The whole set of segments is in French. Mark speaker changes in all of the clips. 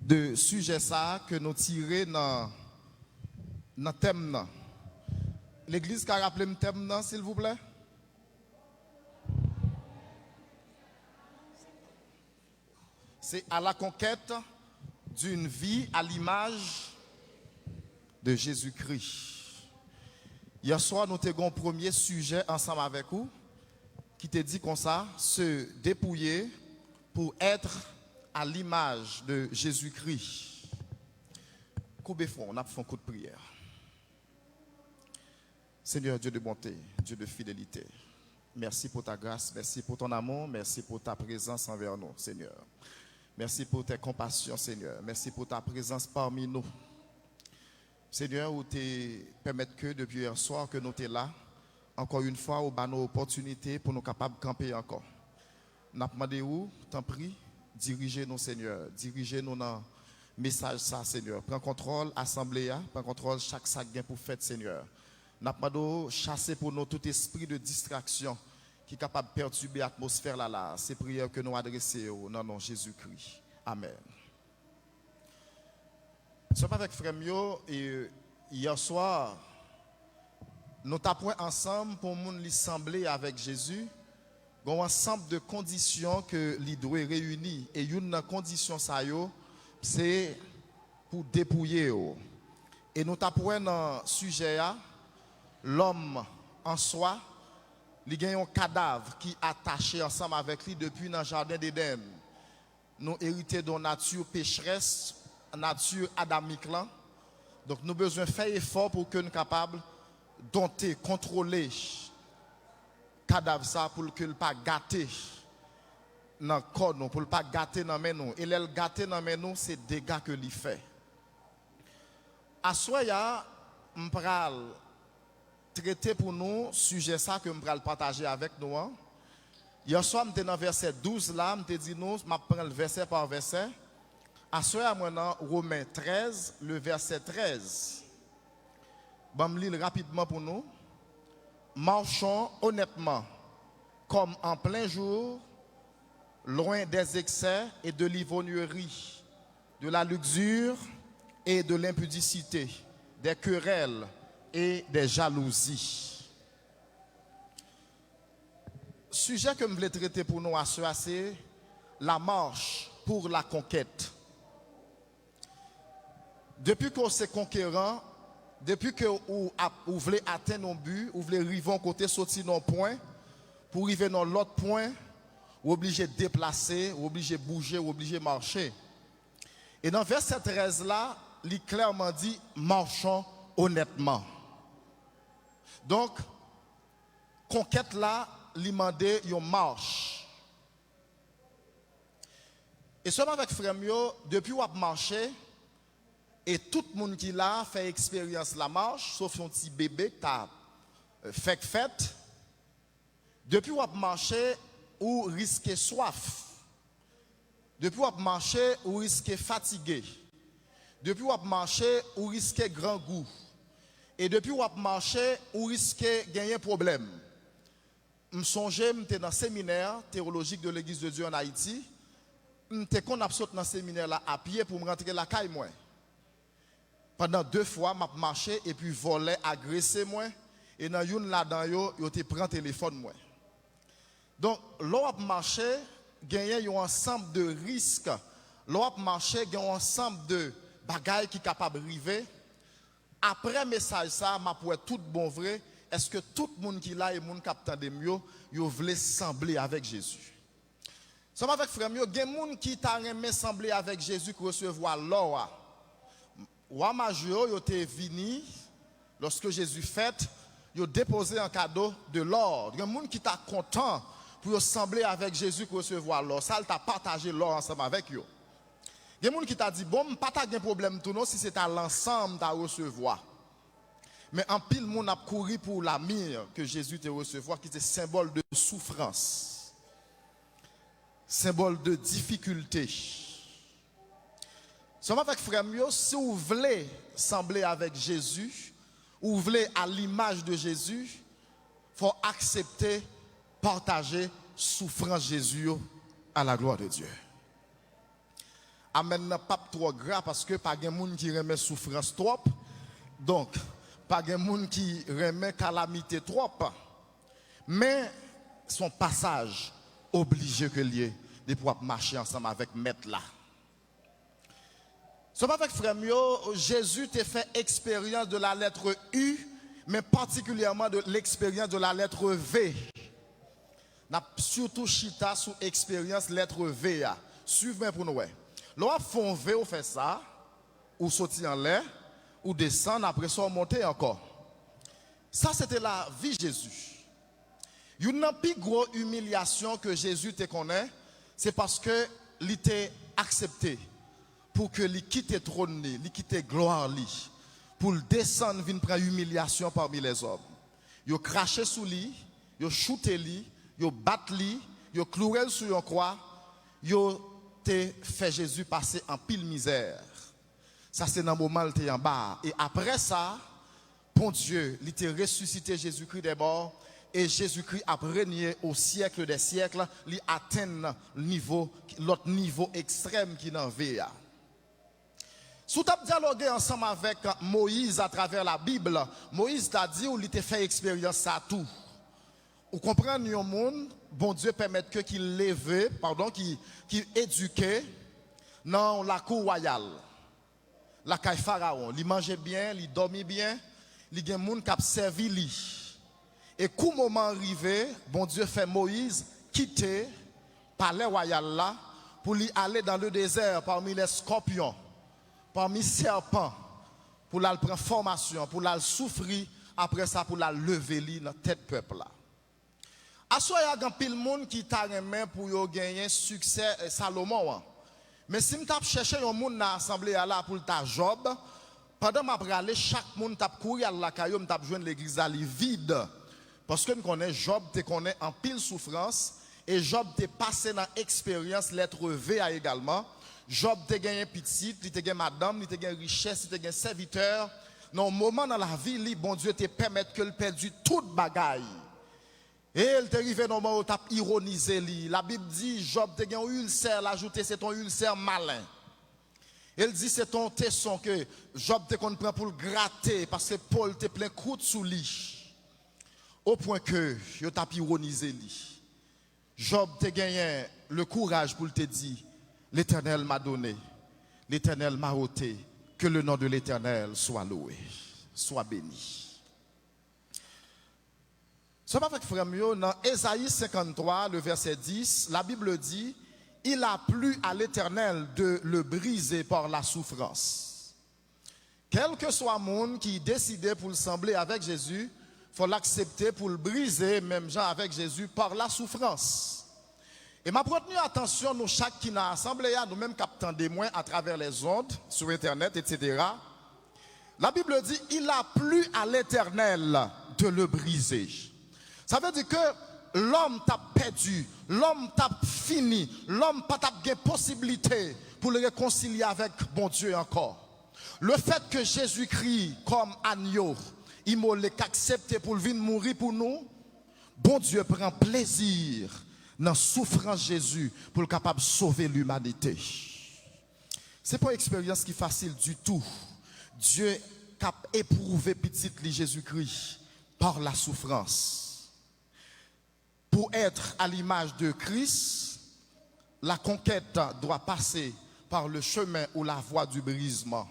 Speaker 1: de sujet ça que nous tirons dans le thème. L'église qui a rappelé le thème, s'il vous plaît. C'est à la conquête d'une vie à l'image de Jésus-Christ. Hier soir, nous avons un premier sujet ensemble avec vous qui te dit comme ça, se dépouiller pour être à l'image de Jésus-Christ. Coupez fond, on a fait un coup de prière. Seigneur Dieu de bonté, Dieu de fidélité, merci pour ta grâce, merci pour ton amour, merci pour ta présence envers nous, Seigneur. Merci pour tes compassions, Seigneur. Merci pour ta présence parmi nous. Seigneur, où tu permettre que depuis hier soir que nous sommes là, encore une fois, au bas nos opportunités pour nous capables de camper encore. Nous avons demandé où, t'en prie, dirigez-nous, Seigneur. Dirigez-nous dans le message, ça, Seigneur. Prends contrôle, assemblée, prends contrôle, chaque sac gain pour fête, Seigneur. Nous avons demandé chasser pour nous tout esprit de distraction qui est capable de perturber l'atmosphère là. C'est prières que nous adressons au nom de Jésus-Christ. Amen. Nous sommes avec Frère Mio et hier soir, nous tapons ensemble pour nous assembler avec Jésus. Il y a un ensemble de conditions que l'on doit réunir. Et une condition, c'est pour dépouiller. Et nous tapons dans le sujet, l'homme en soi, il y a un cadavre qui est attaché ensemble avec lui depuis le jardin d'Éden. Nous héritons de nature pécheresse, nature adamique. Donc nous avons besoin de faire effort pour que nous soyons capables de dompter, contrôler le cadavre ça pour que ne pas gâter dans le corps, pour ne pas gâter dans les mains. Et le gâter dans les mains, c'est des dégâts que l'il fait. À soya, je vais traiter pour nous sujet ça que je vais partager avec nous. Hier soir, je suis dans le verset 12 là, je dit nous, je prends le verset par verset. À soya, maintenant, Romains 13, le verset 13. Je vais lire rapidement pour nous. Marchons honnêtement, comme en plein jour, loin des excès et de l'ivrognerie, de la luxure et de l'impudicité, des querelles et des jalousies. Sujet que je voulais traiter pour nous, c'est la marche pour la conquête. Depuis qu'on est conquérant, depuis que vous voulez atteindre un but, vous voulez arriver à côté, sortir dans un point, pour arriver dans l'autre point, vous êtes obligé de déplacer, vous êtes obligé de bouger, vous êtes obligé de marcher. Et dans verset 13 là, il clairement dit, marchons honnêtement. Donc, conquête là, il demande une marche. Et seulement avec frère Mio, depuis vous avez marché, et tout le monde qui l'a fait expérience la marche, sauf un petit bébé qui a fait fête. Depuis vous avez marché, ou risquez soif. Depuis vous avez marché, ou risquez fatigué. Depuis vous avez marché, ou risquez grand goût. Et depuis vous avez marché, ou risquez gagner un problème. Je songe, j'étais dans le séminaire théologique de l'Église de Dieu en Haïti. J'étais qu'on a sauté dans ce séminaire là à pied pour me rentrer la caille moi. Pendant 2 fois, je marché et puis volé, agressé moi. Et dans une là-dedans, yo te prend téléphone moi. Donc, l'on marché, gagner un ensemble de risques. L'on marché, gagner un ensemble de bagailles qui sont capables d'arriver. Après le message, ça, m'a pour être tout bon vrai. Est-ce que tout le monde qui est là et le monde qui attend de mieux, ils veulent sembler avec Jésus? Somme avec frère, il y a des gens qui t'a aimé sembler avec Jésus pour recevoir l'or. Roi majeur, il était venu, lorsque Jésus fête, il a déposé un cadeau de l'or. Il y a des gens qui t'a content pour ressembler avec Jésus pour recevoir l'or. Ça, il t'a partagé l'or ensemble avec eux. Il y a des gens qui t'a dit, bon, pas de problème tout non, si c'est à l'ensemble à recevoir. Mais en pile, le monde a couru pour la mire que Jésus te recevoir, qui était symbole de souffrance, symbole de difficulté. Seulement avec frère Mio, si vous voulez sembler avec Jésus, ou vous voulez à l'image de Jésus, il faut accepter, partager souffrance Jésus à la gloire de Dieu. amène pas trop gras parce que pas de monde qui remet souffrance trop. Donc, pas de monde qui remet calamité trop. Mais son passage obligé que lié de pouvoir marcher ensemble avec maître là. C'est avec frère Jésus t'a fait expérience de la lettre U, mais particulièrement de l'expérience de la lettre V. N'a surtout chita sous expérience lettre V. Suivez pour nous. Lorsqu'on fait un V, on fait ça, ou sortir en l'air, ou descendre, après ça, on monte encore. Ça, c'était la vie de Jésus. Une plus grosse humiliation que Jésus te connaît, c'est parce que il était accepté pour que il quitte le trône, il quitte la gloire, pour le descendre, venir prendre humiliation parmi les hommes. Il a craché sous lui, il a shooté lui, il a battu lui, il a cloué sur une croix, il a fait Jésus passer en pile misère. Ça, c'est dans le moment où il était en bas. Et après ça, bon Dieu, il était ressuscité Jésus-Christ des morts. Et Jésus-Christ a régné au siècle des siècles, il atteint l'autre niveau extrême qui n'en veut. Si tu as dialogué ensemble avec Moïse à travers la Bible, Moïse t'a dit où il t'a fait expérience ça tout. Vous comprenez, un monde, bon Dieu permet que qu'il lève, qu'il éduque dans la cour royale, la caille pharaon. Il mangeait bien, il dormait bien, il y a des gens qui ont servi lui. Et quand le moment arrivé, bon Dieu fait Moïse quitter le palais royal là pour aller dans le désert parmi les scorpions, parmi les serpents, pour aller prendre formation, pour aller souffrir, après ça pour aller lever dans tête peuple là. À ce moment, il y a pile monde qui t'a remis pour gagner succès Salomon. Mais si je cherche un monde dans l'assemblée là pour ta job, pendant que je aller chaque monde t'a courir à la caillou, t'a joindre l'église vide. Parce que nous connaissons Job, te connaît en pile souffrance, et Job te passé dans l'expérience lettre V également. Job te gagné petit, il te gagné madame, il te gagné richesse, il te gagné serviteur. Dans un moment dans la vie, bon Dieu te permet que le perdu toute bagaille. Et il te arrivé dans un moment où tu as ironisé. La Bible dit, Job te gagné un ulcère, l'ajouter c'est ton ulcère malin. Il dit c'est ton tesson que Job te prend pour le gratter, parce que Paul te plein croûte sous lui. Au point que yo t'a ironisé lui. Job te gagné le courage pour te dire l'Éternel m'a donné, l'Éternel m'a ôté, que le nom de l'Éternel soit loué, soit béni. Ce matin, frère mio, dans Ésaïe 53, le verset 10, la Bible dit, il a plu à l'Éternel de le briser par la souffrance. Quel que soit le monde qui décidait pour le sembler avec Jésus, il faut l'accepter pour le briser, même gens avec Jésus, par la souffrance. Et m'a retenu attention, nous, chaque qui n'a assemblé, nous-mêmes captons des moins à travers les ondes, sur Internet, etc. La Bible dit, il a plu à l'Éternel de le briser. Ça veut dire que l'homme t'a perdu, l'homme t'a fini, l'homme pas t'a de possibilité pour le réconcilier avec bon Dieu encore. Le fait que Jésus-Christ, comme agneau, il m'a accepté pour venir mourir pour nous. Bon Dieu prend plaisir dans la souffrance de Jésus pour être capable de sauver l'humanité. Ce n'est pas une expérience qui est facile du tout. Dieu a éprouvé petit Jésus-Christ par la souffrance. Pour être à l'image de Christ, la conquête doit passer par le chemin ou la voie du brisement.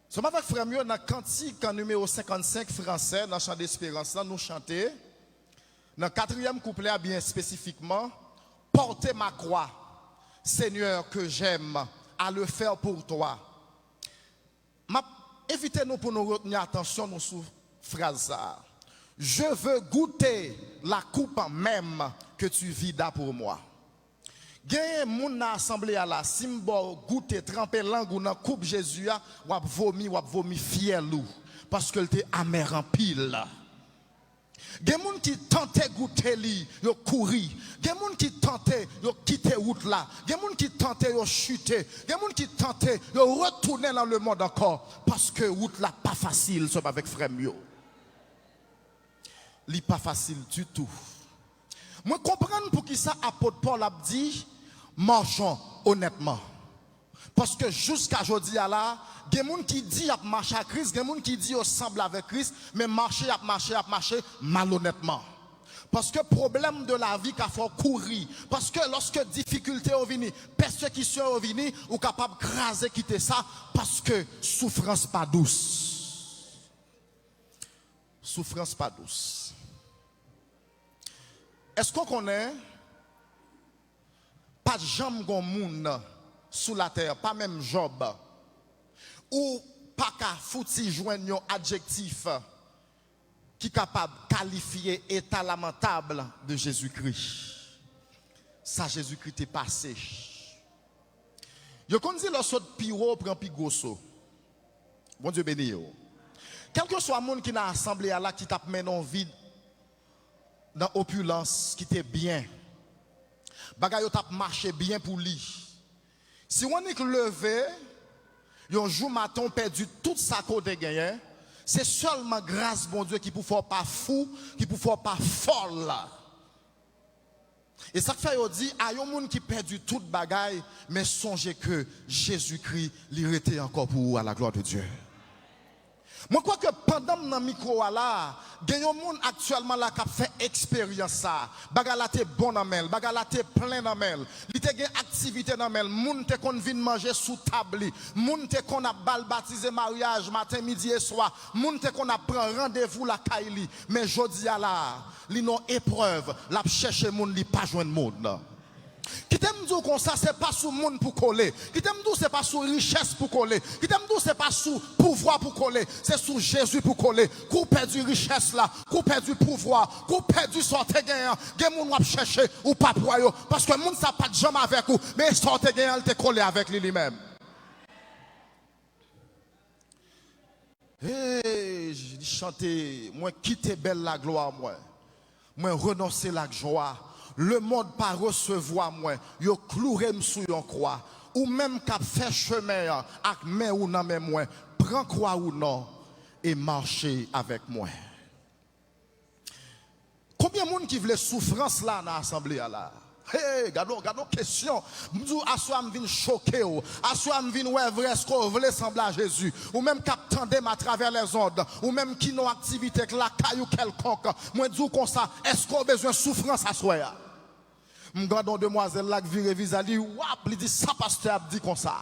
Speaker 1: Ce matin, frère mieux, dans le cantique numéro 55 français, dans le chant d'espérance, nous chantons. Dans le quatrième couplet, bien spécifiquement, portez ma croix, Seigneur, que j'aime, à le faire pour toi. Évitez-nous pour nous retenir attention nous sous phrase ça. Je veux goûter la coupe même que tu vidas pour moi. Gagne moun na assemblée à la simbo goûter tremper langue ou dans coupe Jésus a vomi fier lou parce que était amer en pile. Gagne moun qui tentait goûter li yo couri, gagne moun qui tentait yo quitter route là, gagne moun qui tentait yo chuter, gagne moun qui tentait yo retourner dans le monde encore parce que route là pas facile sauf avec frère mio. Li pas facile du tout. Moi comprendre pour qui ça apôtre Paul a dit marchons honnêtement. Parce que jusqu'à aujourd'hui, il y a des gens qui disent qu'ils marchent à Christ, il y a des gens qui disent qu'ils semblent avec Christ, mais marcher malhonnêtement. Parce que problème de la vie qu'il faut courir. Parce que lorsque difficulté est venue, persécution est venue, ou capable de craser, quitter ça, parce que souffrance pas douce. Souffrance pas douce. Est-ce qu'on connaît pas de jambe gon monde sous la terre, pas même Job, ou pas qu'à fouti joindre un adjectif qui est capable de qualifier l'état lamentable de Jésus-Christ. Ça, Jésus-Christ est passé. Yo kon dit lorsque piro prend pi gosso. Bon Dieu béni yo. Quel que soit le monde qui n'a assemblé là qui t'a mené en vide dans opulence qui était bien. Bagay yo t'a marché bien pour lui. Si on est levé, un jour matin perdu tout ça côté gagné, c'est seulement grâce bon Dieu qui peut faire pas fou, qui peut faire pas folle. Et ça fait yo dit a yon monde qui perdu toute bagaille, mais songez que Jésus-Christ l'irrité encore pour vous à la gloire de Dieu. Moi crois que pendant mon micro là, il y a des gens actuellement là qui fait expérience ça. Bagala te bon dans mel, bagala te plein dans mel. Li te gen activité dans mel, moun te kon vinn manger sous table, moun te kon a bal baptisé mariage matin midi et soir, moun te kon a prend rendez-vous la kaili, mais jodi là, li non épreuve, la chercher moun li pas joindre monde. Qui t'aime dire comme ça, c'est pas sous monde pour coller. Qui t'aime dire c'est pas sous richesse pour coller. Qui t'aime dire c'est pas sous pouvoir pour coller. C'est sous Jésus pour coller. Qu'on perdu richesse là, qu'on perdu pouvoir, qu'on perdu sorte gagnant. Gen moun wap chercher ou pas pour yo parce que moun ça pas de jambe avec vous, mais sorte gagnant il te collé avec lui-même. Hey, je chanter, moi quitter belle la gloire moi. Moi renoncer la joie. Le monde pas recevoir moi, yo cloué sous yon croix ou même qu'a fait chemin avec main ou nan main moi, prends croix ou non et marcher avec moi. Combien de monde qui voulait souffrance là dans l'assemblée là? Hey, gardons question. M'dou assoir m'vin choquer ou, assoir m'vin ouais vrai ce qu'on voulait sembler à Jésus ou même cap tandem à travers les ondes ou même qui n'ont activité que la caillou quelconque. Moi dis comme ça, est-ce qu'on a besoin de souffrance à soi? M'gardons demoiselle là qui vire visali wap li dit ça pasteur a dit comme ça.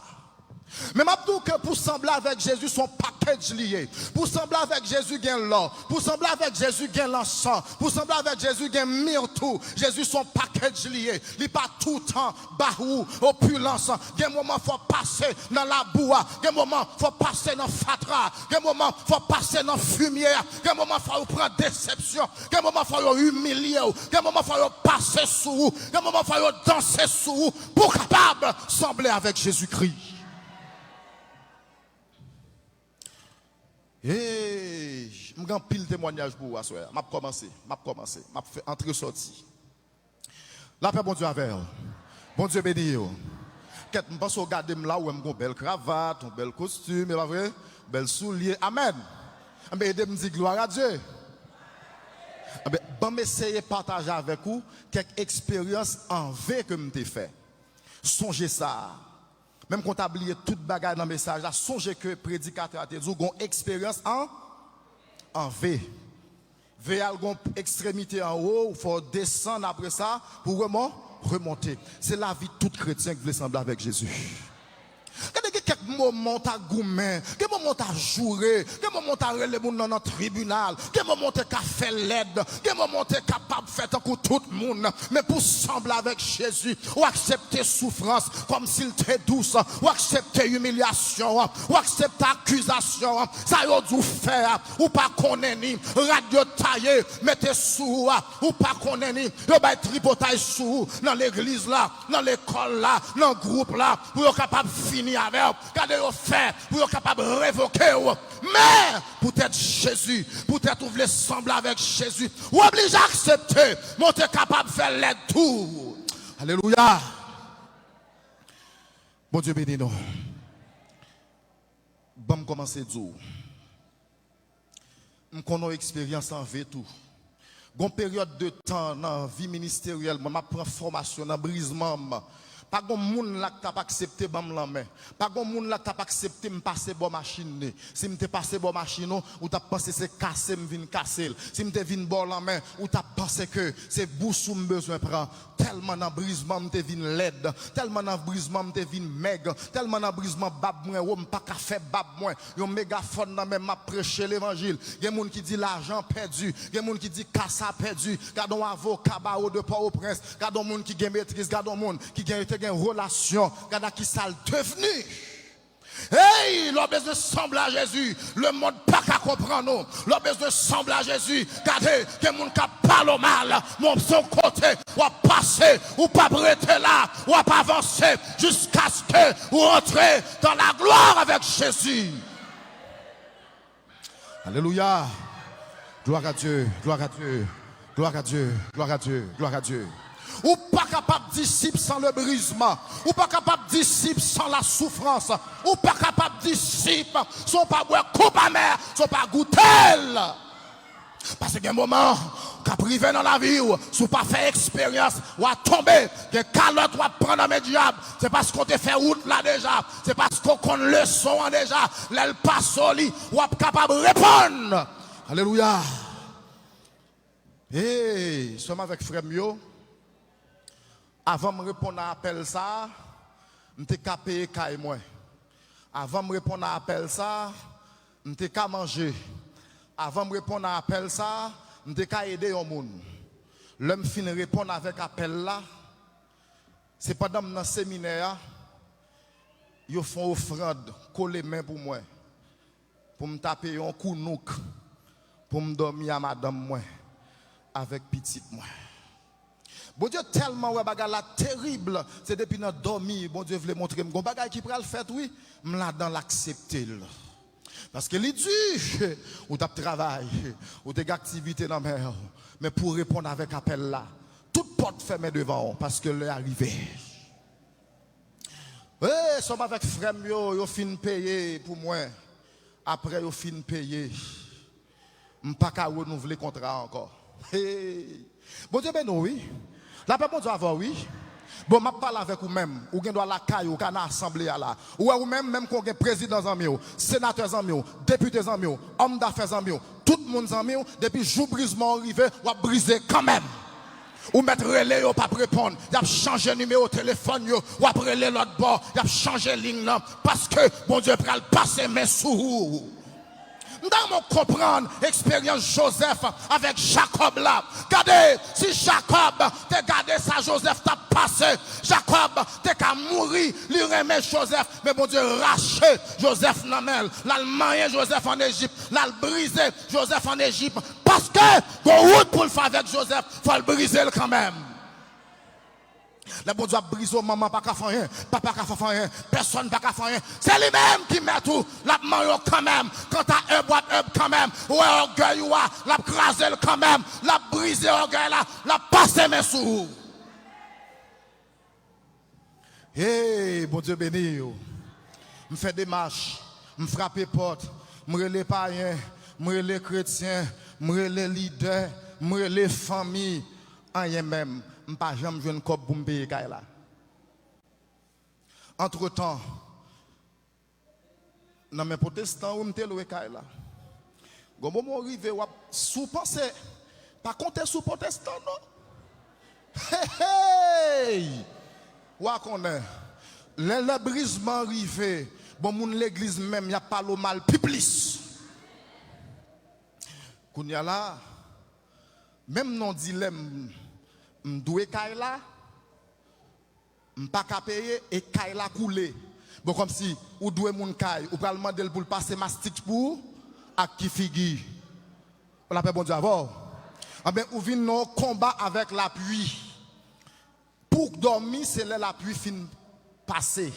Speaker 1: Mais m'abdou que pour sembler avec Jésus son package lié, pour sembler avec Jésus gain l'or, pour sembler avec Jésus gain l'encens, pour sembler avec Jésus gain myrtou, Jésus son package lié, il pas tout temps bahou opulence, gain moment faut passer dans la boue, gain moment faut passer dans fatra, gain moment faut passer dans fumier, gain moment faut prendre déception, gain moment faut humilier, gain moment faut passer sous, gain moment faut danser sous pour capable sembler avec Jésus-Christ. Hey, je vais pile témoignage pour vous. Je vais commencer. Je vais faire entrer-sortie. La paix, bon Dieu, avec vous. Bon Dieu, béni. Je pense que regarder là où j'ai une belle cravate, un bel costume, un bel soulier. Amen. Je vais dire gloire à Dieu. Je vais essayer de partager avec vous quelques expériences en V que je fait. Songez ça. Même quand tu as oublié toute bagarre dans le message, songez que le prédicateur a dit une expérience en V. V a une extrémité en haut, il faut descendre après ça pour remonter. C'est la vie de tout chrétien qui veut sembler avec Jésus. Quelques moments t'as goumé, quelques moments t'as joué, quelques moments t'as relé moun dans notre tribunal, quelques moments t'as fait l'aide, quelques moments t'es capable de faire tant que tout le monde, mais pour sembler avec Jésus, ou accepter souffrance comme s'il était douce, ou accepter humiliation, ou accepter accusation, ça y a dû faire, ou pas connaître ni, radio taillé, mettez sous, ou pas connaître ni, ou pas tripotage sous, dans l'église là, dans l'école là, dans le groupe là, pour être capable de finir avec, regardez vous faire, pour être capable de révoquer, mais peut-être Jésus, peut-être vous voulez sembler avec Jésus, ou obligé à accepter, mais vous êtes capable de faire l'aide tout. Alléluia. Bon Dieu béni nous. Bon commencer dur. On connaît expérience en vie tout. Gon période de temps dans la vie ministérielle, moi prends formation dans brisement. Pas de monde là qui t'a pas accepté bam la main. Pas de monde là qui t'a pas accepté me passer bon machine. Si me te passer bon machine ou t'as pensé c'est casser me vinn casser. Si me te vinn bon la main ou t'as pensé que c'est boussou me besoin prend. Tellement dans brisement me te vinn laide, tellement dans brisement me te vinn maigre, tellement dans brisement bab moi ou pas ka faire bab moi. Yo mégaphone dans même m'a prêcher l'évangile. Y a monde qui dit l'argent perdu, y a monde qui dit cassa perdu. Gardons avocat barreau de Port-au-Prince, gardons monde qui gagne maîtrise, gardons monde qui gagne une relation, regarde qui ça devenu. Hey, l'on besoin de sembler à Jésus, le monde pas qu'à comprendre. L'on besoin de sembler à Jésus, regardez que monde qui parle au mal, mon son côté, ou passer, ou pas prêter là, ou pas avancer, jusqu'à ce que vous rentrez dans la gloire avec Jésus. Alléluia. Gloire à Dieu, gloire à Dieu, gloire à Dieu, gloire à Dieu, gloire à Dieu. Ou pas capable de disciple sans le brisement, ou pas capable de disciple sans la souffrance, ou pas capable de disciple sans pas boire coupe amère, sans pas goûter. Parce qu'il y a un moment qu'a privé dans la vie ou si pas fait expérience ou à tomber, que calotte ou à prendre dans mes diables, c'est parce qu'on te fait route là déjà, c'est parce qu'on connaît le son déjà, l'elle passe au lit ou à capable de répondre. Alléluia. Hey, sommes avec frère Mio. Avant de répondre à l'appel ça, je suis capé caille moi. Avant de répondre à l'appel ça, je suis capé manger. Avant de répondre à l'appel ça, je suis capé aider les gens. L'homme finit de répondre avec l'appel là. C'est pendant que dans le séminaire, ils font offrande, coller main pour moi. Pour me taper un coup nouk. Pour me dormir à madame moi. Avec petite moi. Bon Dieu tellement ouais bagarre la terrible, c'est depuis notre dormi, bon Dieu voulait montrer mon bagarre qui pral fait oui, me la dans l'accepter. Parce que les dit ou t'as travail, ou des activités dans mer, mais pour répondre avec appel là, toute porte fermée devant parce que l'est arrivé. Eh, sommes avec frère yo fin payer pour moi. Après yo fin payer. M'pas qu'à renouveler le contrat encore. Hey. Bon Dieu ben oui. La paix bon Dieu avoir oui. Bon m'a parle avec vous même, ou gen doit la caille ou kana assemblée là. Ou même qu'on gen président en mieux, sénateur en mieux, député en mieux, homme d'affaires en mieux, tout le monde en mieux depuis jour brisement arrivé, ou a brisé quand même. Ou mettre relais ou pas répondre, y a changé numéro de téléphone yo, ou après relais l'autre bord, y a changé ligne là parce que bon Dieu pral passer mes sous. Nous comprendre l'expérience Joseph avec Jacob là. Regardez, si Jacob te gardé ça, Joseph t'a passé. Jacob te qu'à mourir, lui remet Joseph. Mais bon Dieu, raché Joseph Namel. L'Allemagne Joseph en Égypte. L'al brisé Joseph en Égypte. Parce que, bon route pour le faire avec Joseph, faut le briser quand même. Le bon Dieu a brisé maman pas qu'à faire rien, papa pas qu'à faire rien, personne pas qu'à faire rien. C'est lui-même qui met tout, la maman quand même. Quand t'as un boîte quand même, ouais orgueil ou la crasé quand même, la brisé orgueil là, la passé mes sous. Hey, bon Dieu béni. Me fait des marches, me frappe porte, me relève païen, me relève chrétien, me relève leader, me relève famille, rien même. Je ne pas jamais jouer un cop pour me payer là. Entre-temps, dans mes protestants, je suis loué là. Quand je suis arrivé, sous pensée, pas compter sous protestant, non? Hey! Ou qu'on est? Le brisement arrivé, bon, l'église même, il n'y a pas le mal, plus. Quand il y a là, même non dilemme, m'doué kaila m'pas ka payer et kaila couler bon comme si ou doué moun kay ou pral mandel pour passer mastic pour à qui figi on l'appelle bon Dieu avant ah ben ou vinn non combat avec la pluie pour dormir c'est là la pluie fin passer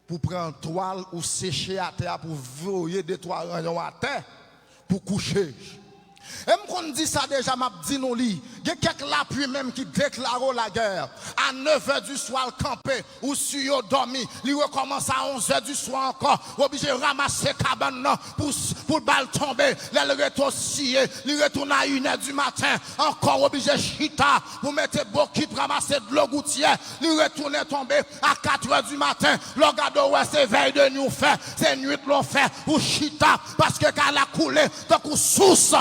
Speaker 1: pour prendre toile ou sécher à terre pour voyer des toiles à terre pour coucher. Et me dit ça déjà m'a dit non li Il y a quelques là puis même qui déclarent la guerre. À 9h du soir, le campé, ou si vous dormi, il recommence à 11h du soir encore. Obligé de ramasser cabane pour le bal tomber. Il retourne scier, il retourne à 1h du matin. Encore obligé de chita pour mettre beaucoup pour ramasser de l'eau gouttière. Il retourne tomber à 4h du matin. Le gars ouais, c'est veille de nous faire, c'est nuit l'on fait, ou chita, parce que quand la coulé, donc ou sous.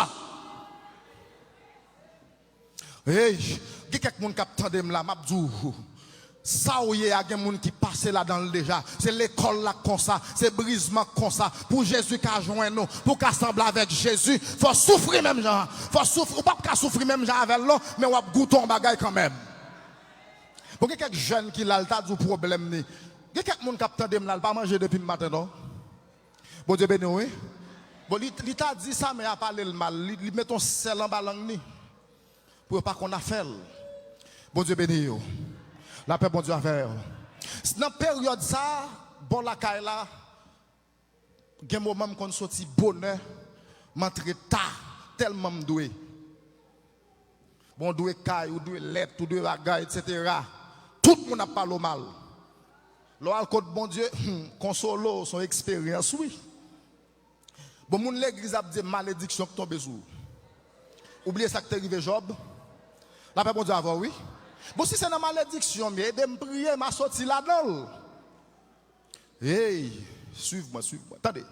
Speaker 1: Hey, il y a quelqu'un qui attendait là, m'abdou. Ça ou y a des gens qui passent là-dedans déjà. C'est l'école là comme ça, c'est brisement comme ça. Pour Jésus qui a joint nous, pour qu'assembler avec Jésus, faut souffrir même gens. Faut souffrir, ou pas qu'à souffrir même gens avec l'eau, mais on va goûter un bagage quand même. Pour que quelques jeunes qui là, t'as du problème ni. Il y a quelqu'un qui attendait là, pas manger depuis le matin non. Bon Dieu béni oui. Bon, il t'a dit ça mais il a parlé le mal. Il met ton sel en bas langue ni. Pour pas qu'on a fait. Bon Dieu béni yo. La paix bon Dieu a fait. Dans la période ça, bon la caille là, il y a un moment qu'on sorti bonheur, m'entre tard, tellement doué. Bon doué caille, ou doué lettre, ou doué bagaille, etc. Tout le monde a parlé mal. L'oral côté bon Dieu, consolo son expérience, oui. Bon, moun l'église a dit malédiction qui tombe sur. Oubliez ça que t'es arrivé Job. La paix bon Dieu avant, oui. Bon, si c'est une malédiction, mais aidez-moi prier, m'a sorti là-dedans. Hey, suivez-moi, suivez-moi. Attendez.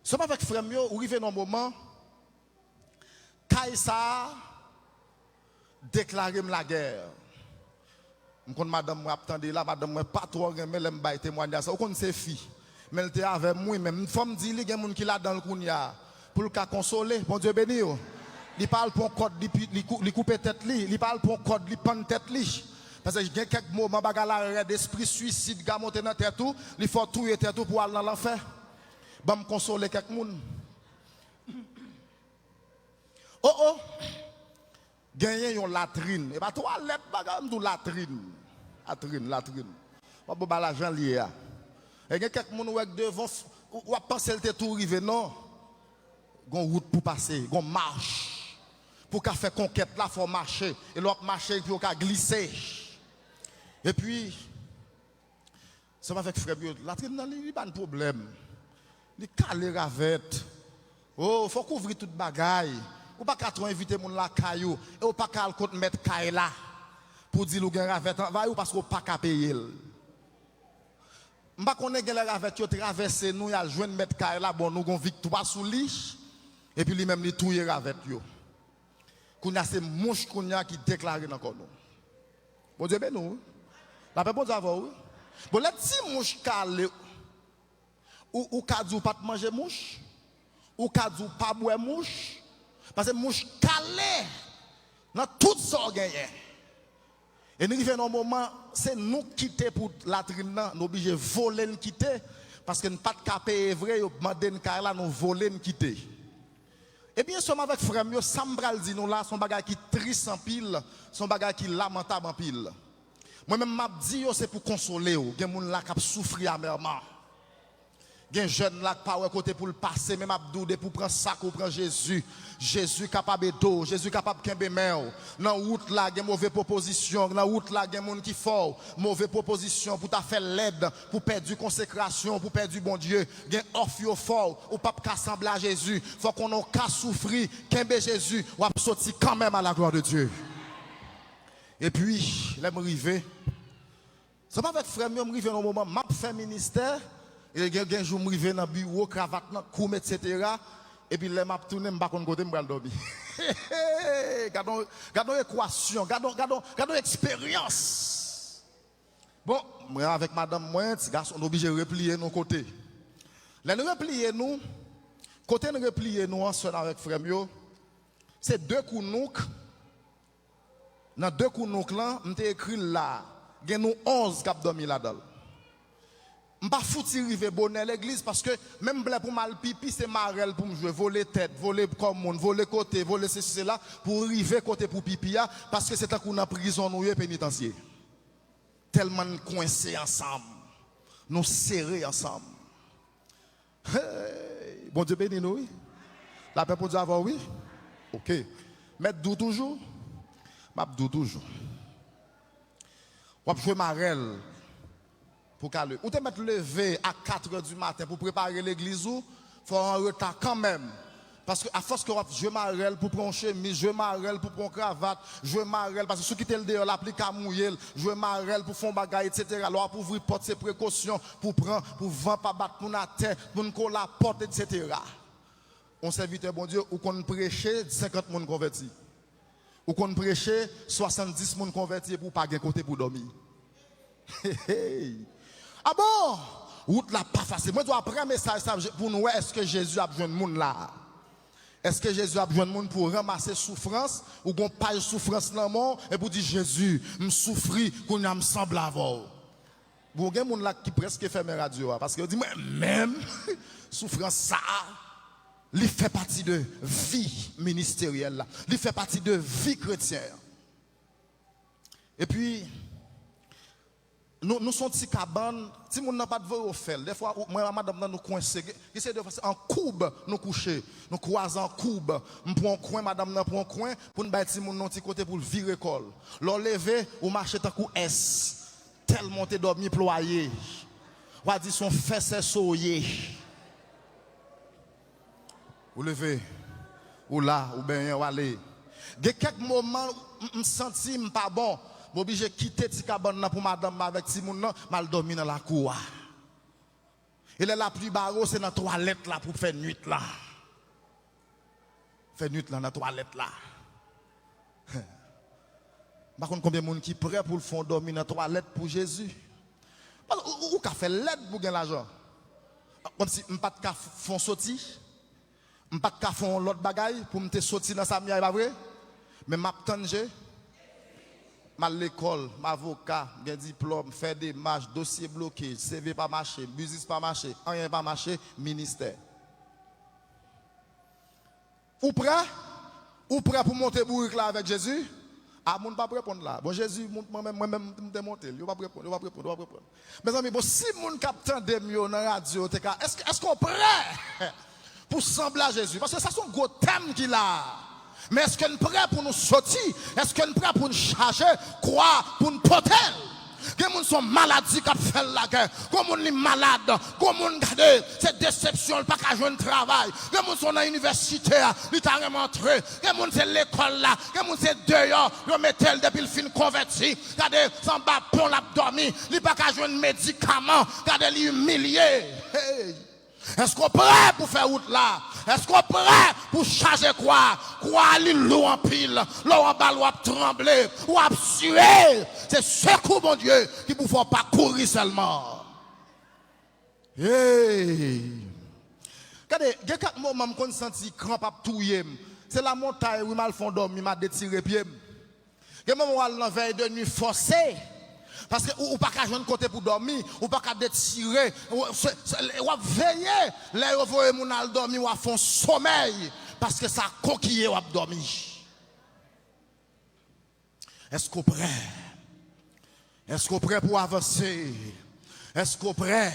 Speaker 1: Sommes avec frère Mio, ou arrivé dans un moment, Kaïsa déclare la guerre. Je connais madame, moi, attendez là, madame, moi, pas trop, mais elle m'a témoigné ça. Ou qu'on c'est fille. Mais elle était avec moi, même. Une femme dit, il y a des gens qui là dans le kounia. Pour le cas consoler, bon Dieu béni. Il parle pour un code, il coupe tête, il parle pour un code, il pend tête. Parce que il y a quelques moments, il d'esprit suicide, il monte dans la tête, il faut tout tête pour aller dans l'enfer. Je vais me consoler quelques monde. Oh, gagner une latrine. Et pas toilette, une latrine. Latrine. Pas de l'argent lié. Et il y a quelques monde qui devant, ou à penser que tout arrivé, non. Il y a une route pour passer, il y a une marche. Pour qu'à faire conquête là, il faut marcher. Et l'autre marcher pour qu'à glisser. Et puis, ça va avec frère Bio. La traîne dans il n'y a pas de problème. Il calé ravette. Oh, il faut couvrir toute bagaille. Ou pas qu'à trop inviter mon la caillou. Et ou pas qu'à le mettre caille là. Pour dire que ravette en va ou parce qu'on pas qu'à payer. Je ne sais pas qu'on ait la ravette qui traversé nous, il y a joint mettre caille là, bon, nous avons victoire sous lit. Et puis lui-même, il touille ravette yo. Qu'on a ces mouches qui déclarent encore nous. Bon Dieu, ben nous. La paix, bon Dieu, oui. Bon, les petits mouches calées, ou kadou pas manger mouche, ou kadou pas boire mouche, parce que mouche calées, dans tout ça, gagné. Et nous arrivons dans un moment, c'est nous quitter pour la trine, nous obligés de voler, nous quitter, parce que nous pas de capé vrai, nous demandons nous voler, nous quitter. Et bien, sommes avec frère Mio, Sambral dit nous là, son bagage qui triste en pile, son bagage qui lamentable en pile. Moi-même, m'a dit, c'est pour consoler, il y a des gens là qui souffrent amèrement. Il y a des jeunes là qui pas côté pour le passer, même abdoudé pour prendre ça, pour prendre Jésus. Jésus capable d'eau, Jésus capable de kembe mer. Dans la route là, il y a mauvaise proposition. Dans la route là, il y a des gens qui font mauvaise proposition pour ta faire l'aide, pour perdre du consécration, pour perdre du bon Dieu. Il y a offre fort, ou pas qu'assembler à Jésus. Il faut qu'on ait qu'à souffrir, kembe Jésus, ou à sortir quand même à la gloire de Dieu. Et puis, là, je arrive. Ça va avec frère, je arrive dans un moment, je fais ministère. Et il y a un jour, je arrive dans le bureau, cravate, coum, etc. Et puis, là, je tourne, je ne sais pas côté, je vais dormir. Gardons l'équation, gardons l'expérience. Bon, moi, avec madame, moi, les garçons, on est obligé de replier nos côtés. Là, nous replier nous, côté nous replier nous ensemble avec frère, c'est deux kounouks. Dans deux kounouks là, on écrit là, il y a nous 11 qui ont dormi là-dedans. Je ne vais pas foutre rive bonnet l'église parce que même pour mal pipi, c'est marel pour me jouer, voler tête, voler comme monde, voler côté, voler ceci, là, pour arriver côté pour pipi, parce que c'est un coup dans prison, nous, pénitentiaire. Tellement coincés ensemble, nous serrés ensemble. Hey, bon Dieu béni nous, oui. La paix pour Dieu avant, oui. Ok. Mettre d'où toujours? m'abdou toujours. Ou jouer marel pour caler. Ou te mettre levé à 4h du matin pour préparer l'église ou faut un retard quand même. Parce que à force que je marel pour prendre chemise, je marel pour prendre cravate, je marel parce que ceux qui étaient dehors l'appliquent à mouiller, je marel pour faire bagaille etc. Alors pour ouvrir porte ses précautions pour prendre pour vendre pas battre pour la terre, pour nous coller la porte etc. On serviteur bon Dieu ou qu'on prêcher 50 personnes convertis. Ou qu'on prêcher 70 personnes convertis pour pas gagner côté pour dormir. Ah bon? Route là pas facile. Moi je dois prendre un message pour nous est-ce que Jésus a besoin de monde là? Est-ce que Jésus a besoin de monde pour ramasser souffrance ou qu'on pas souffrance dans le monde et pour dire Jésus, me souffrir qu'on me semble avoir. Vous avez monde là qui presque fait mes radios parce que dit même souffrance ça il fait partie de vie ministérielle là, il fait partie de vie chrétienne. Et puis nous sommes petits cabanes, si nous n'avons pas de voie au fel, des fois, moi, madame, nous coincons, c'est de faire en courbe, nous coucher, nous croisons en courbe, nous prenons un coin, madame, nous prenons un coin, pour nous mettre mon petit côté pour le virer col. L'enlever, ou marcher tant coup S, tellement t'es dormi ployé, ou a dit son fesse soyé. Ou lever, ou là, ou bien, ou aller. Il y a quelques moments, je me sens pas bon. Je suis obligé de quitter ti cabane pour madame avec ti moun nan, mal dormir dans la cour. Et la plus barreau c'est dans la toilette là pour faire nuit là. Faire nuit là dans la toilette là. Par contre combien de monde qui prêt pour le fond dormir dans la toilette pour Jésus? Ou ka fait l'aide pour gagner l'argent. Comme si m'pas de font sorti, m'pas de font l'autre bagaille pour me sortir dans sa mienne pas vrai? Mais m'attendre à l'école, avocat, j'ai diplôme, fait des marches, dossier bloqué, CV pas marché, business pas marché, rien pas marché, ministère. Ou prêt? Ou prêt pour monter bourrique là avec Jésus? Ah, mon pas répondre là. Bon Jésus, moi-même me monter, il va pas répondre, il va pas répondre. Mes amis, bon si mon capitaine de mieux dans la radio, est-ce qu'on prêt pour sembler à Jésus? Parce que ça sont gros thèmes qu'il a. Mais est-ce qu'on est prêt pour nous sortir? Est-ce qu'on est prêt pour nous charger? Quoi? Pour nous porter? Que nous sommes maladies qui fait la guerre. Comme on est malade. Comme on garde cette déception, pas qu'à jouer un travail. Que nous sommes dans l'université, nous sommes rentrés. Que nous sommes l'école là. Que nous sommes dehors. Nous mettons depuis le fin converti. Regardez, sans bas pour l'abdomen. Nous pas qu'à jouer un médicament. Regardez, l'humilier. Hey. Est-ce qu'on est prêt pour faire route là? Est-ce qu'on est prêt pour charger quoi? Quoi, l'eau en pile, l'eau en balle, ou à trembler, ou à suer. C'est ce coup, mon Dieu, qui ne faut pas courir seulement. Hey! Regardez, il y a quelques moments où je me sens crampe à tout. C'est la montagne où je me fais dormir, je m'a détiré pied. Il y a des moments où je veille de nuit forcée. Parce que ou pas qu'à jouer côté pour dormir, ou pas qu'à détirer, ou veiller, là vous voyez mon al dormir ou à fond sommeil parce que ça coquille ou à dormir. Est-ce qu'on prêt? Est-ce qu'on prêt pour avancer? Est-ce qu'on prêt?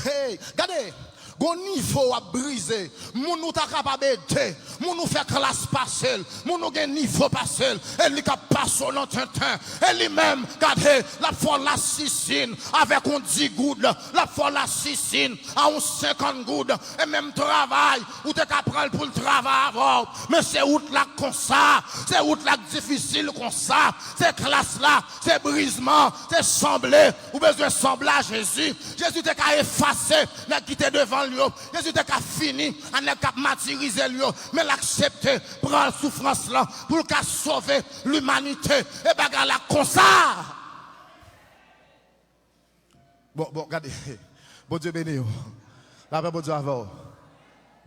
Speaker 1: Hey, regardez. Gon niveau à briser, moun nou ta capable aider, moun nou fait classe passer, moun nou gen niveau passer, et li ka passe dans tintin, et lui même regardez la fois la sicine avec on 10 gouttes, la fois la sicine à on 50 gouttes et même travail ou te ka prendre pour le travail avant, mais c'est route là comme ça, c'est route là difficile comme ça, c'est classe là, c'est brisement, c'est sembler ou besoin sembler à Jésus. Jésus te ka effacer, n'a quitté devant Jésus t'a fini, on a martyrisé lui, mais l'accepter, prendre la souffrance là, pour qu'à sauver l'humanité, et bagarre là comme ça. Bon, regardez, bon Dieu béni, la paix, bon Dieu avant.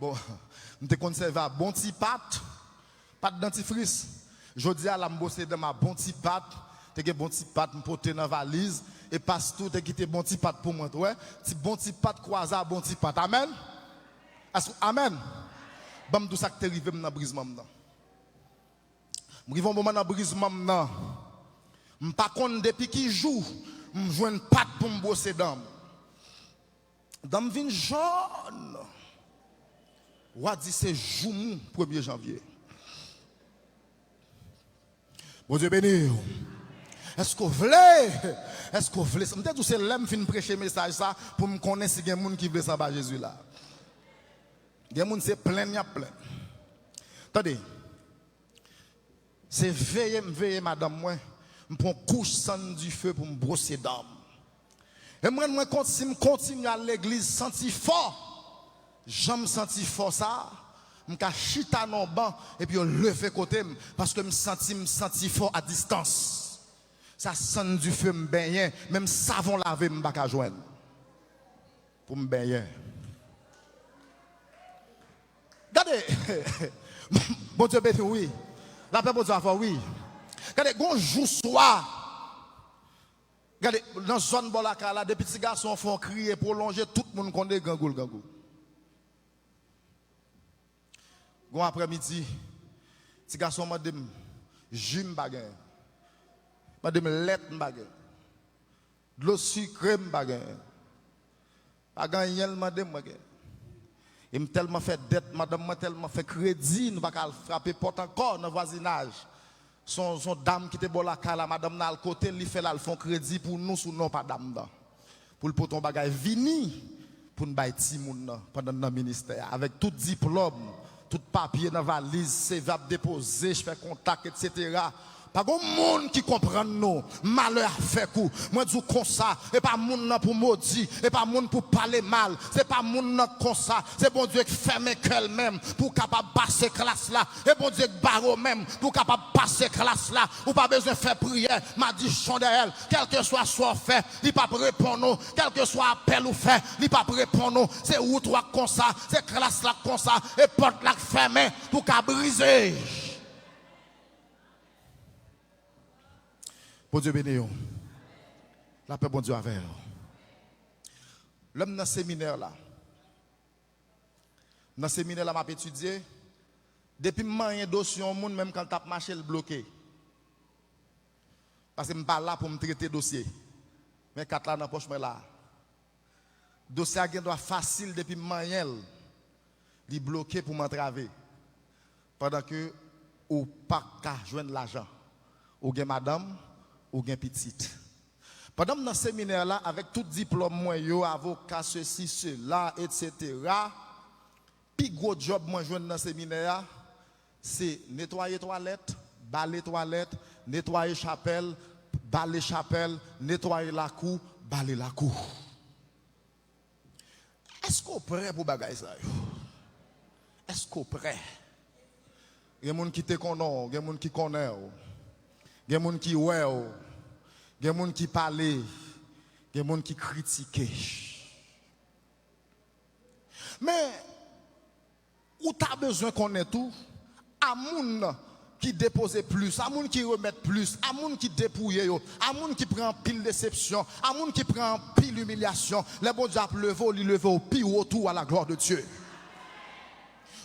Speaker 1: Bon, nous te conservé à bon petit pâte dentifrice. Je dis à la m'bosser dans ma bon petit pâte, te bon petit pâte m'porter dans la valise. Et pasteur te quitté bon petit pâte pour moi, ouais. Ti bon petit pâte croisé à bon petit pâte. Amen. Amen. Bam tout ça qui arrivé dans brisement dedans. M'rive un moment dans brisement dedans. M'pas konn depuis qui joue, m'joine pâte pour me bosser dedans. Dans vin jaune. Ou dit c'est joumou 1er janvier. Bon Dieu béni. Est-ce que vous voulez? Est-ce que vous voulez? Peut-être que c'est l'homme qui vient prêcher le message ça pour me connaître si il y a des gens qui veulent s'en Jésus là. Il y a des gens c'est plein, il y a plein. Attendez. C'est veiller madame moi, je prends couche sang du feu pour me brosser d'âme. Et moi si je continue à l'église senti fort, j'aime senti fort ça. Je me chita dans le banc et puis je lever côté parce que je me senti fort à distance. Ça sent du feu me baigner, même savon lavé me pas joindre. Pour me baigner. Regardez. Bon Dieu béni oui. La paix bon Dieu avoir oui. Regardez, bonjour soir. Regardez, dans la zone Bolaka là, des petits garçons font crier, prolonger, tout le monde connaît gangoul. Bon après-midi, petit garçon m'a dit, jus m'bagay, m'a dit lait m'bagay, de l'eau sucrée m'bagay, bagay yel m'a dit m'bagay. Il m'a tellement fait dette, madame m'a tellement fait crédit, nous pas frapper porte encore dans le voisinage. Son dame qui était bon la cala, madame n'a le côté, il fait là le fond crédit pour nous sous non pas dame là. Pour le poton bagay vini pour nous bailler ti moun pendant le ministère avec tout diplôme. Tout papier dans la valise, c'est va déposer, je fais contact, etc. Pas de monde qui comprend nous. Malheur fait coup. Moi, je dis comme ça. Et pas monde pour maudire. Et pas monde pour parler mal. C'est pas monde comme ça. C'est bon Dieu qui ferme qu'elle même pour capable passer classe là. Et bon Dieu qui barre même pour capable passer classe là. Ou pas besoin de faire prière. M'a dit chant de elle. Quel que soit soit fait, il pas répondre. Quel que soit appel ou fait, il pas répondre. C'est où toi comme ça. C'est classe là comme ça. Et porte là fermée pour qu'à briser. Bon Dieu béni. La paix, bon Dieu avec. L'homme dans le séminaire là. Dans le séminaire là, m'a étudié. Depuis que je suis dossier au monde, même quand je marché, le bloqué. Parce que je ne suis pas là pour me traiter le dossier. Mais quand là dans la poche, je suis là. Le dossier est facile depuis que je suis bloqué pour m'entraver. Pendant que ou pas qu'à joindre l'argent. Ou bien madame, ou bien petite. Pendant dans le séminaire là, avec tout diplôme, moi, avocat, ceci, cela, etc. Puis gros job, moi, je dans le séminaire, c'est nettoyer toilette, balayer toilette, nettoyer chapelle, balayer chapelle, nettoyer la cour, balayer la cour. Est-ce qu'on est prêt pour bagailler ça? Est-ce qu'on est prêt? Il y a des gens qui te connaissent, il y a des gens qui connaissent. Il y a des gens qui ouais, il y a des gens qui parlent, il y a des gens qui critiquent. Mais, où tu as besoin qu'on ait tout, à moun qui dépose plus, à moun qui remet plus, à moun qui dépouille, à moun qui prend pile déception, à moun qui prend pile humiliation, les bons diables il lève au pire autour à la gloire de Dieu.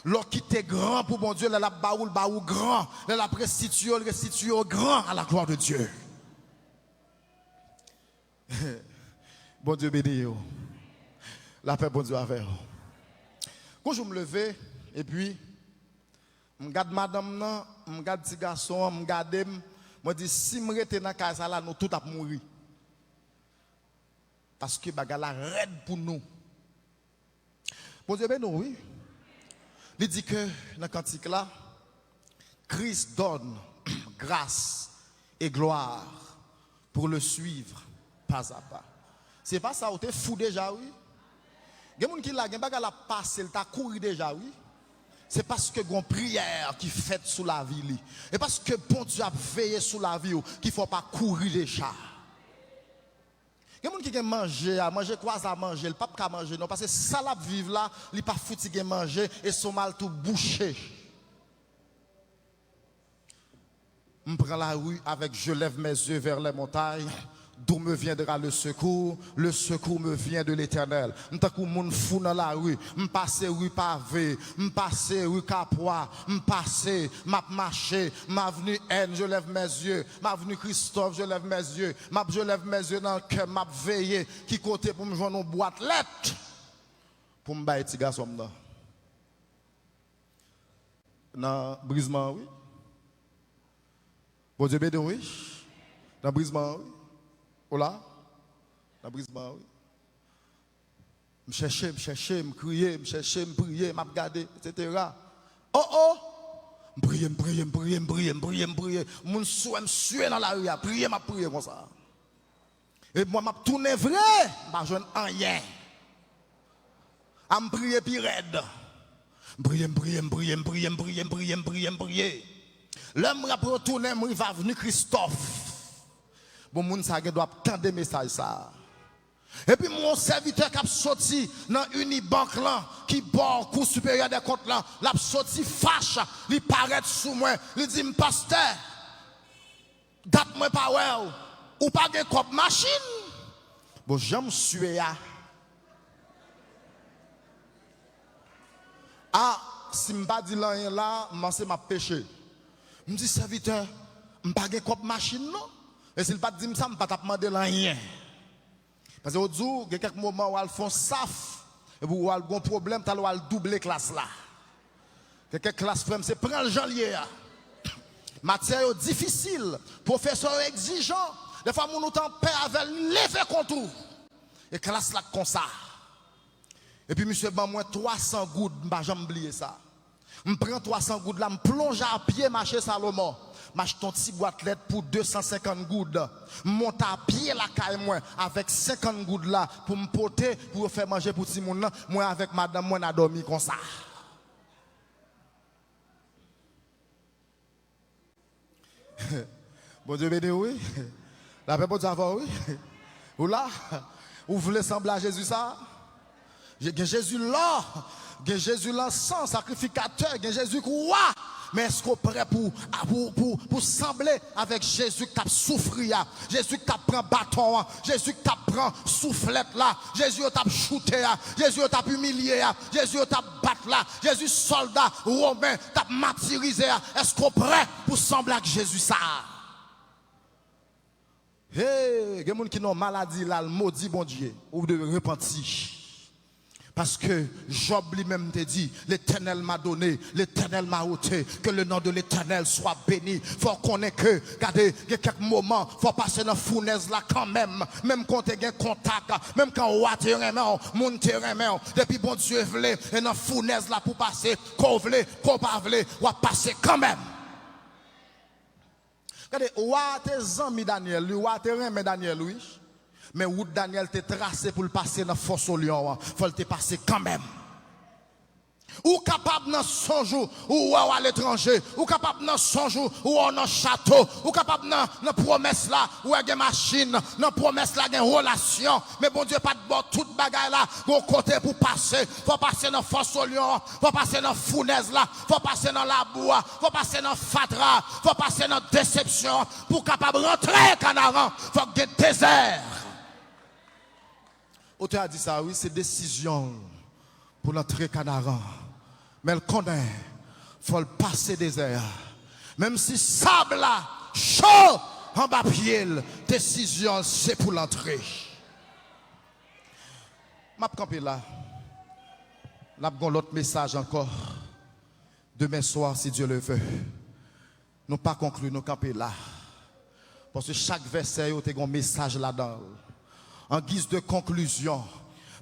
Speaker 1: L'or qui était grand pour bon Dieu, la baoul grand, la restitue grand à la gloire de Dieu. Bon Dieu béni. La paix, bon Dieu avec. Quand je me levais, et puis, je regarde madame, je regarde petit garçon, je regarde, je dis, si je reste dans la case là, nous tous allons mourir. Parce que bagala raide pour nous. Bon Dieu béni, oui. Il dit que dans le cantique là, Christ donne grâce et gloire pour le suivre pas à pas. C'est pas ça, tu es fou déjà, oui. Il y a des gens qui la passé, il t'a couru déjà, oui. C'est parce que une prière qui fait sous la vie. Et parce que bon Dieu a veillé sous la vie, qu'il ne faut pas courir déjà. Il y a des gens qui ont manger quoi ça manger, le pape qui manger non parce que ça la vivre là, il pas foutu de manger et son mal tout bouché. Je prends la rue avec je lève mes yeux vers les montagnes. D'où me viendra le secours me vient de l'Éternel. M'takou moun fou dans la rue, m'passe rue pavé, m'passe rue Capois, m'passe, m'a marché, m'a venu haine, je lève mes yeux, m'a venu Christophe, je lève mes yeux, je lève mes yeux dans le cœur, m'a veillé, qui côté pour me joindre une boîte lettre, pour me bailler petit garçon là. Dans brisement, oui. Bon Dieu béni, oui. Dans le brisement, oui. Oh là, dans le brisement, oui. Je cherchais, je criais, je cherchais, je priais, je regardais, etc. Oh! Je priais. Mon souhait me suait dans la rue, je priais comme ça. Et moi, je tourné vrai, je ne rien. Je me priais puis raide. Je priais. L'homme a retourné, il va venir Christophe. Bon, moun sa doit attendre des messages ça. Et puis mon serviteur qui a sorti dans une banque là, qui bord cours supérieur des comptes là, l'a sorti fâche, il paraît sous moi, il dit pasteur, date moi pas ouais ou pas de cop machine. Bon, j'aime suer ya. Ah, si m'pas dit rien là, c'est ma péché. Me dit serviteur, m'pas de cop machine non. Et s'il pas dit ça, m'pas t'a demander rien. Parce que au jour, il y a quelques moments où ils font saf, et où ils ont un problème, ils ont doubler classe là. Quelques classes frères, c'est prendre le janvier. Matière difficile, professeur exigeant. Des fois, nous temps père avec l'effet contour. Et classe là comme ça. Et puis, monsieur, ben, moi, 300 gouttes, je ne vais jamais oublier ça. Je prends 300 gouttes là, je plonge à pied, marché Salomon. M'achète un petit boîte lettre pour 250 gouttes. Monte à pied la caille moi avec 50 gouttes là pour me porter pour faire manger pour tout le monde. Moi avec madame moi n'a dormi comme ça. Bon Dieu béni oui. La paix pour Dieu avant oui. Ou là, vous voulez sembler à Jésus ça? Jésus là, Jésus là sans sacrificateur, Jésus roi. Mais est-ce qu'on est prêt pour sembler avec Jésus qui a souffert, Jésus qui a pris bâton, Jésus qui a pris soufflette là, Jésus qui a shooté, Jésus qui a humilié, Jésus qui a battu là, Jésus soldat romain qui a martyrisé. Est-ce qu'on est prêt pour sembler avec Jésus ça? Hey, il y a des gens qui ont maladie là, le maudit bon Dieu, ou de repentir. Parce que Job lui-même te dit, l'Éternel m'a donné, l'Éternel m'a ôté, que le nom de l'Éternel soit béni. Faut connaître que, regardez, il y a quelques moments, faut passer dans la fournaise là quand même quand tu as un contact, même quand on a terrain, mon terrain, depuis bon Dieu voulait, et dans la fournaise là pour passer, qu'on voulait, qu'on pas voulait, on va passer quand même. Regardez, on a tes amis Daniel, on a tes reins Daniel, oui. Mais où Daniel t'a tracé pour le passer dans la fosse au lion, il faut le passer quand même. Ou capable dans 100 jours, ou à l'étranger, ou capable dans 100 jours, ou on a un château, ou capable dans la promesse là, ou à une machine, dans la promesse là, une relation. Mais bon Dieu, pas de bon, toute bagaille là, bon côté pour passer. Faut passer dans fosse au lion, faut passer dans fournaise là, faut passer dans la boue, faut passer dans fatra, faut passer dans déception, pour capable rentrer Canaan, faut qu'il y ait désert. Auteur a dit ça, oui, c'est décision pour l'entrée Canaan. Mais elle connaît, il faut le passer désert. Même si sable là, chaud en bas pied, décision c'est pour l'entrée. Je vais camper là. Nous avons l'autre message encore. Demain soir, si Dieu le veut. Nous pas conclure, nous camper là. Parce que chaque verset, il y a un message là-dedans. En guise de conclusion,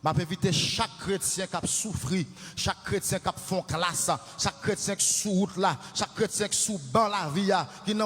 Speaker 1: je vais inviter chaque chrétien qui a souffert, chaque chrétien qui a fait classe, chaque chrétien qui est sous route là, chaque chrétien qui est sous banc la vie, qui est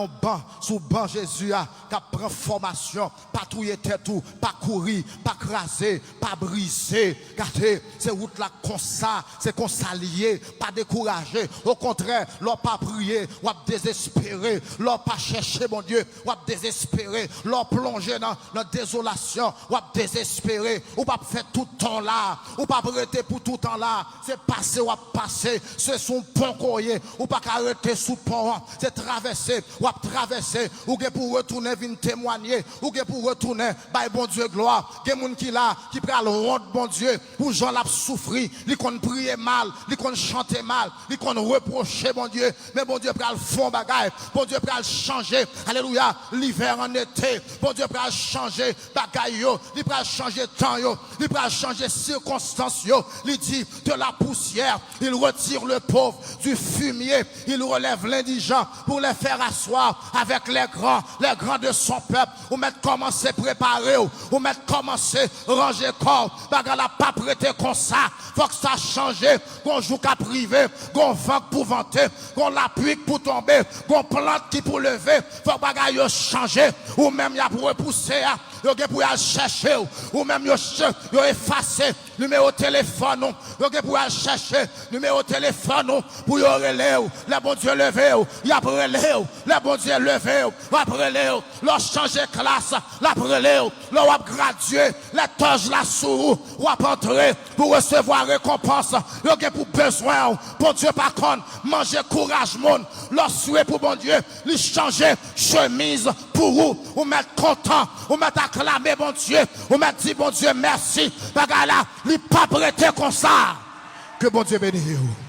Speaker 1: sous banc Jésus, qui prend formation, pas touiller tête tout, pas courir, pas craser, pas briser. Regardez, c'est route là comme ça, c'est qu'on s'allier, pas décourager. Au contraire, l'on pas prier, ou désespérer, l'on pas chercher mon Dieu, ou désespérer, l'on plonger dans la désolation, ou désespérer, ou pas faire tout temps là, ou pas arrêter pour tout temps là, c'est passer ou passer, c'est son pont courrier, ou pas arrêter sous pont, c'est traverser, ou traverser, ou pour retourner venir témoigner, ou pour retourner, bah bon Dieu gloire, il y a des gens qui là, qui prennent honte bon Dieu, pour gens l'a souffrir, ils qu'on prier mal, ils qu'on chanter mal, ils qu'on reprocher bon Dieu, mais bon Dieu prend le fond bagaille, bon Dieu prend changer, alléluia, l'hiver en été, bon Dieu prend changer bagaille yo, il prend changer temps yo, il prend changer changer circonstances, il dit de la poussière, il retire le pauvre du fumier, il relève l'indigent pour les faire asseoir avec les grands de son peuple, ou mettre commencer préparer, ou mettre commencer ranger corps, bagarre la pas prêter comme ça, faut que ça change, qu'on joue qu'à privé, qu'on vent pour vanter, qu'on l'appui pour tomber, qu'on plante qui pour lever, faut que bagarre yo changer, ou même y a pour repousser, yo pour aller chercher, ou même yo effacer numéro téléphone, yo pour aller chercher numéro téléphone pour yo relève, les bon Dieu levé, y a relève, les bon Dieu levé, y a relève, leur changer classe, la relève, leur a gradué, les toges la sous, ou a entrer pour recevoir récompense, yo pour besoin, bon Dieu par contre, manger courage monde, leur souhait pour bon Dieu, lui changer chemise pour vous, ou mettre content, ou mettre acclamer bon Dieu, ou mettre dire bon Dieu merci, bagarre là, lui pas prêter comme ça. Que bon Dieu bénisse.